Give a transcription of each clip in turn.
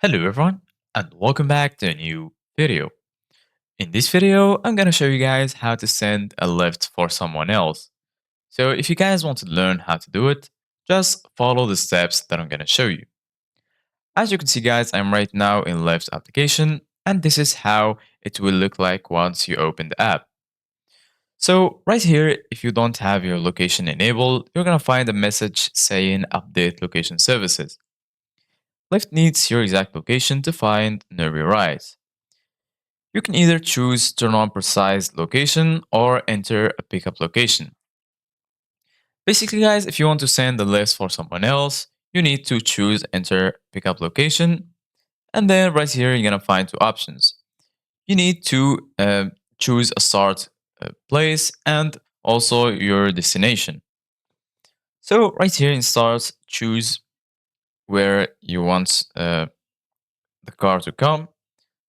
Hello everyone and welcome back to a new video. In this video, I'm gonna show you guys how to send a lift for someone else. So if you guys want to learn how to do it, just follow the steps that I'm gonna show you. As you can see guys, I'm right now in Lyft application and this is how it will look like once you open the app. So right here, if you don't have your location enabled, you're gonna find a message saying update location services. Lyft needs your exact location to find nearby rides. You can either choose turn on precise location or enter a pickup location. Basically, guys, if you want to send the list for someone else, you need to choose enter pickup location. And then right here, you're going to find two options. You need to choose a start place and also your destination. So right here in start, choose where you want the car to come.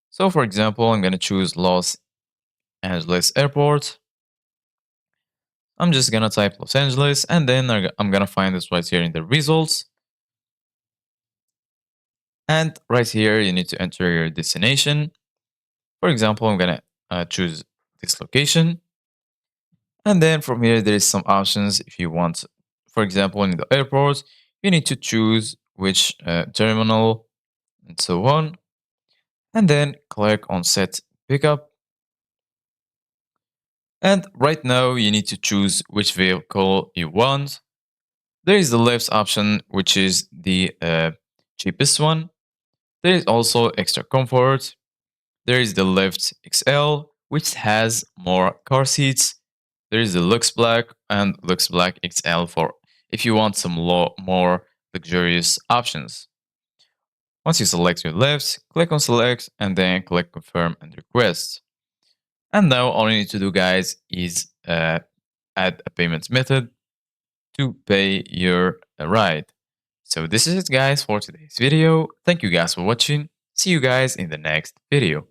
So for example, I'm going to choose Los Angeles Airport. I'm just gonna type Los Angeles and then I'm gonna find this right here in the results. And right here, you need to enter your destination. For example, I'm gonna choose this location. And then from here, there is some options if you want. For example, in the airport, you need to choose which terminal and so on. And then click on set pickup. And right now, you need to choose which vehicle you want. There is the left option, which is the cheapest one. There is also extra comfort. There is the Lyft XL, which has more car seats. There is the Lux Black and Lux Black XL for if you want some more luxurious options. Once you select your Lyft, click on select and then click confirm and request. And now all you need to do, guys, is add a payment method to pay your ride. So this is it guys for today's video. Thank you guys for watching. See you guys in the next video.